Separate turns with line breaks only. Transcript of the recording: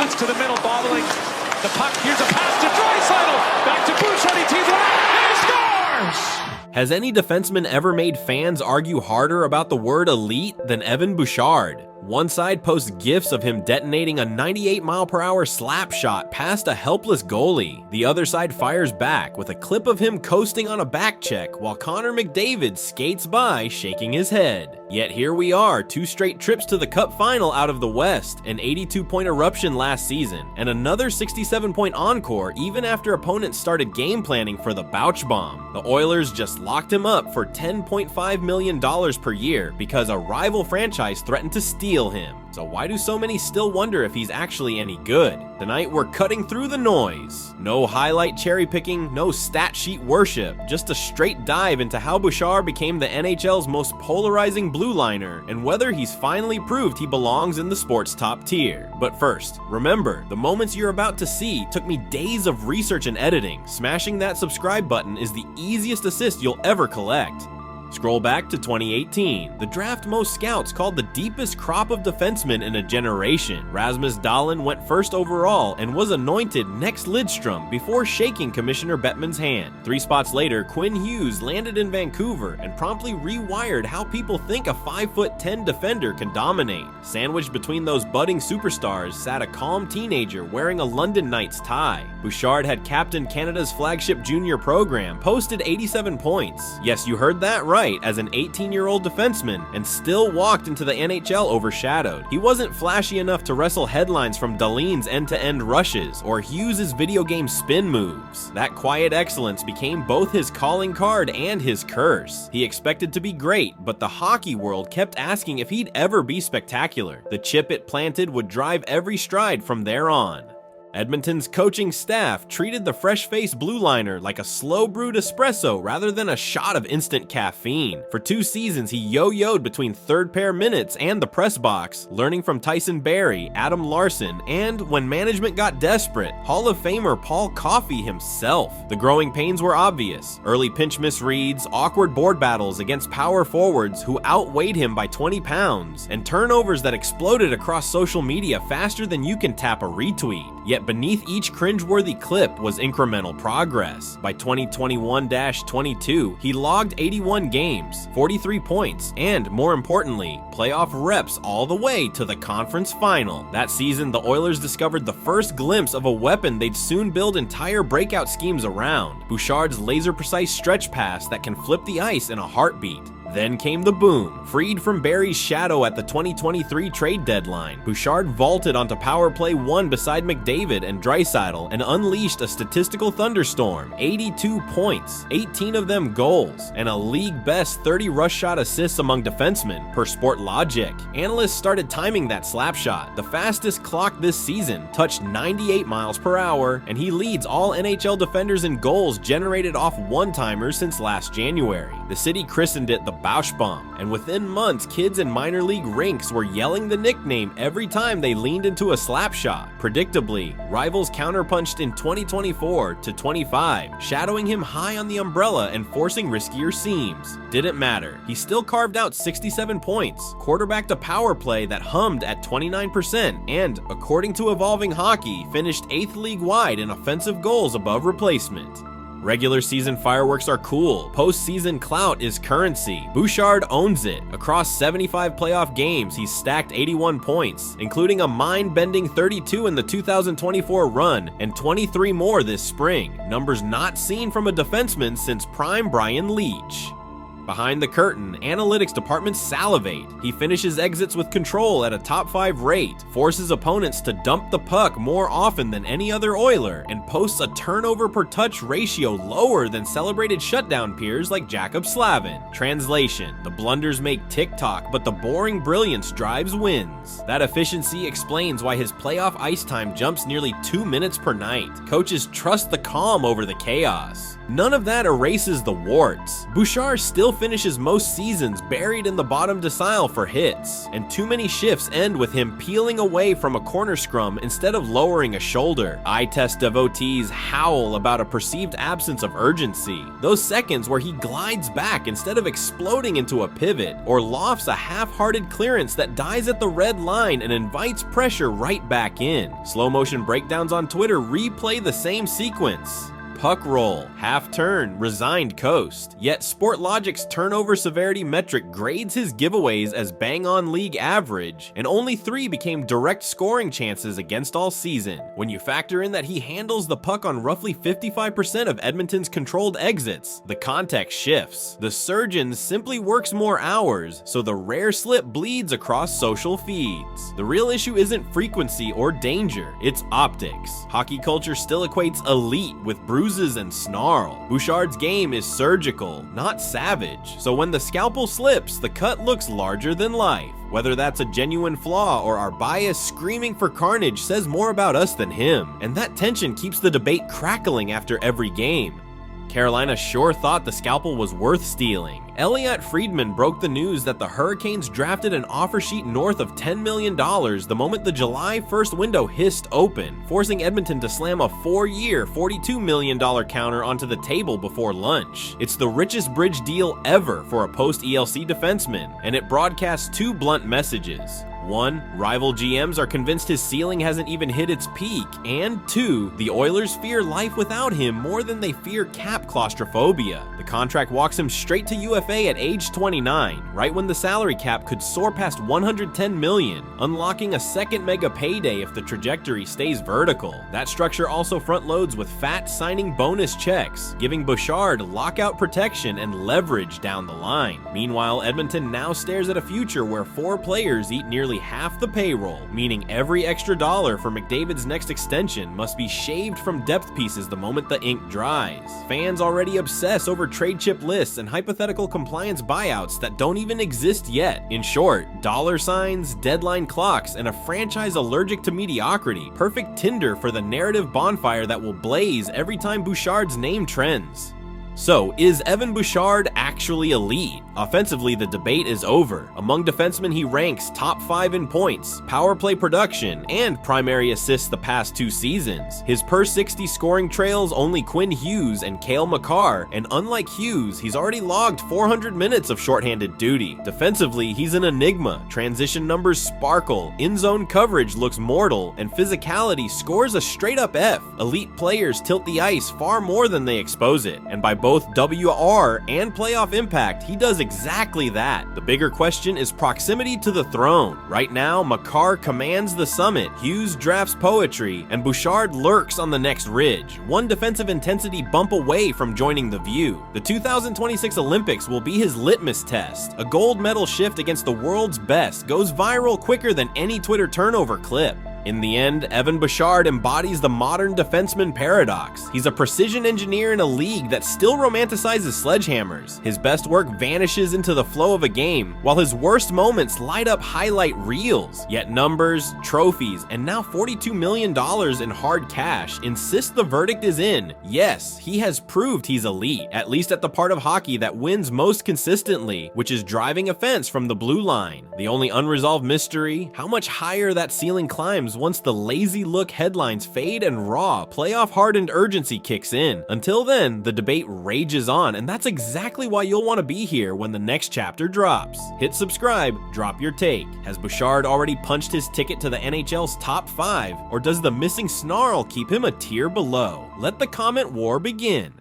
cuts to the middle, bobbling the puck. Here's a pass to Draisaitl. Back to Bouchard. He tees it up, and he scores!
Has any defenseman ever made fans argue harder about the word elite than Evan Bouchard? One side posts GIFs of him detonating a 98-mile-per-hour slap shot past a helpless goalie. The other side fires back with a clip of him coasting on a back check while Connor McDavid skates by shaking his head. Yet here we are, 2 straight trips to the Cup final out of the West, an 82-point eruption last season, and another 67-point encore even after opponents started game planning for the Bouch-Bomb. The Oilers just locked him up for $10.5 million per year because a rival franchise threatened to steal him. So why do so many still wonder if he's actually any good? Tonight we're cutting through the noise. No highlight cherry picking, no stat sheet worship, just a straight dive into how Bouchard became the NHL's most polarizing blue liner and whether he's finally proved he belongs in the sport's top tier. But first, remember, the moments you're about to see took me days of research and editing. Smashing that subscribe button is the easiest assist you'll ever collect. Scroll back to 2018. The draft most scouts called the deepest crop of defensemen in a generation. Rasmus Dahlin went first overall and was anointed next Lidstrom before shaking Commissioner Bettman's hand. 3 spots later, Quinn Hughes landed in Vancouver and promptly rewired how people think a 5'10" defender can dominate. Sandwiched between those budding superstars sat a calm teenager wearing a London Knights tie. Bouchard had captained Canada's flagship junior program, posted 87 points. Yes, you heard that right. As an 18-year-old defenseman, and still walked into the NHL overshadowed. He wasn't flashy enough to wrestle headlines from Dahlin's end-to-end rushes or Hughes' video game spin moves. That quiet excellence became both his calling card and his curse. He expected to be great, but the hockey world kept asking if he'd ever be spectacular. The chip it planted would drive every stride from there on. Edmonton's coaching staff treated the fresh-faced blue liner like a slow-brewed espresso rather than a shot of instant caffeine. For 2 seasons, he yo-yoed between third-pair minutes and the press box, learning from Tyson Barrie, Adam Larson, and, when management got desperate, Hall of Famer Paul Coffey himself. The growing pains were obvious. Early pinch misreads, awkward board battles against power forwards who outweighed him by 20 pounds, and turnovers that exploded across social media faster than you can tap a retweet. Yet beneath each cringeworthy clip was incremental progress. By 2021-22, he logged 81 games, 43 points, and more importantly, playoff reps all the way to the conference final. That season, the Oilers discovered the first glimpse of a weapon they'd soon build entire breakout schemes around: Bouchard's laser-precise stretch pass that can flip the ice in a heartbeat. Then came the boom. Freed from Barry's shadow at the 2023 trade deadline, Bouchard vaulted onto power play 1 beside McDavid and Draisaitl and unleashed a statistical thunderstorm. 82 points, 18 of them goals, and a league-best 30 rush shot assists among defensemen, per Sport Logic. Analysts started timing that slap shot. The fastest clock this season touched 98 miles per hour, and he leads all NHL defenders in goals generated off one-timers since last January. The city christened it the Bouch-Bomb, and within months, kids in minor league rinks were yelling the nickname every time they leaned into a slap shot. Predictably, rivals counterpunched in 2024-25, shadowing him high on the umbrella and forcing riskier seams. Didn't matter. He still carved out 67 points, quarterbacked a power play that hummed at 29%, and, according to Evolving Hockey, finished 8th league-wide in offensive goals above replacement. Regular season fireworks are cool. Postseason clout is currency. Bouchard owns it. Across 75 playoff games, he's stacked 81 points, including a mind-bending 32 in the 2024 run and 23 more this spring. Numbers not seen from a defenseman since prime Brian Leetch. Behind the curtain, analytics departments salivate. He finishes exits with control at a top 5 rate, forces opponents to dump the puck more often than any other Oiler, and posts a turnover per touch ratio lower than celebrated shutdown peers like Jacob Slavin. Translation: the blunders make TikTok, but the boring brilliance drives wins. That efficiency explains why his playoff ice time jumps nearly 2 minutes per night. Coaches trust the calm over the chaos. None of that erases the warts. Bouchard still still finishes most seasons buried in the bottom decile for hits, and too many shifts end with him peeling away from a corner scrum instead of lowering a shoulder. Eye test devotees howl about a perceived absence of urgency. Those seconds where he glides back instead of exploding into a pivot, or lofts a half-hearted clearance that dies at the red line and invites pressure right back in. Slow motion breakdowns on Twitter replay the same sequence. Puck roll, half turn, resigned coast. Yet Sportlogic's turnover severity metric grades his giveaways as bang-on league average, and only 3 became direct scoring chances against all season. When you factor in that he handles the puck on roughly 55% of Edmonton's controlled exits, the context shifts. The surgeon simply works more hours, so the rare slip bleeds across social feeds. The real issue isn't frequency or danger, it's optics. Hockey culture still equates elite with bruises and snarl. Bouchard's game is surgical, not savage, so when the scalpel slips, the cut looks larger than life. Whether that's a genuine flaw or our bias screaming for carnage says more about us than him, and that tension keeps the debate crackling after every game. Carolina sure thought the scalpel was worth stealing. Elliot Friedman broke the news that the Hurricanes drafted an offer sheet north of $10 million the moment the July 1st window hissed open, forcing Edmonton to slam a 4-year, $42 million counter onto the table before lunch. It's the richest bridge deal ever for a post-ELC defenseman, and it broadcasts 2 blunt messages. 1. Rival GMs are convinced his ceiling hasn't even hit its peak, and 2. The Oilers fear life without him more than they fear cap claustrophobia. The contract walks him straight to UFA at age 29, right when the salary cap could soar past $110 million, unlocking a second mega payday if the trajectory stays vertical. That structure also front loads with fat signing bonus checks, giving Bouchard lockout protection and leverage down the line. Meanwhile, Edmonton now stares at a future where 4 players eat nearly half the payroll, meaning every extra dollar for McDavid's next extension must be shaved from depth pieces the moment the ink dries. Fans already obsess over trade chip lists and hypothetical compliance buyouts that don't even exist yet. In short, dollar signs, deadline clocks, and a franchise allergic to mediocrity. Perfect tinder for the narrative bonfire that will blaze every time Bouchard's name trends. So, is Evan Bouchard actually elite? Offensively, the debate is over. Among defensemen, he ranks top 5 in points, power play production, and primary assists the past 2 seasons. His per 60 scoring trails only Quinn Hughes and Cale Makar, and unlike Hughes, he's already logged 400 minutes of shorthanded duty. Defensively, he's an enigma. Transition numbers sparkle, in-zone coverage looks mortal, and physicality scores a straight-up F. Elite players tilt the ice far more than they expose it, and by both WR and playoff impact, he does exactly that. The bigger question is proximity to the throne. Right now, Makar commands the summit, Hughes drafts poetry, and Bouchard lurks on the next ridge, one defensive intensity bump away from joining the view. The 2026 Olympics will be his litmus test. A gold medal shift against the world's best goes viral quicker than any Twitter turnover clip. In the end, Evan Bouchard embodies the modern defenseman paradox. He's a precision engineer in a league that still romanticizes sledgehammers. His best work vanishes into the flow of a game, while his worst moments light up highlight reels. Yet numbers, trophies, and now $42 million in hard cash insist the verdict is in. Yes, he has proved he's elite, at least at the part of hockey that wins most consistently, which is driving offense from the blue line. The only unresolved mystery, how much higher that ceiling climbs once the lazy look headlines fade and raw, playoff hardened urgency kicks in. Until then, the debate rages on, and that's exactly why you'll want to be here when the next chapter drops. Hit subscribe, drop your take. Has Bouchard already punched his ticket to the NHL's top 5, or does the missing snarl keep him a tier below? Let the comment war begin.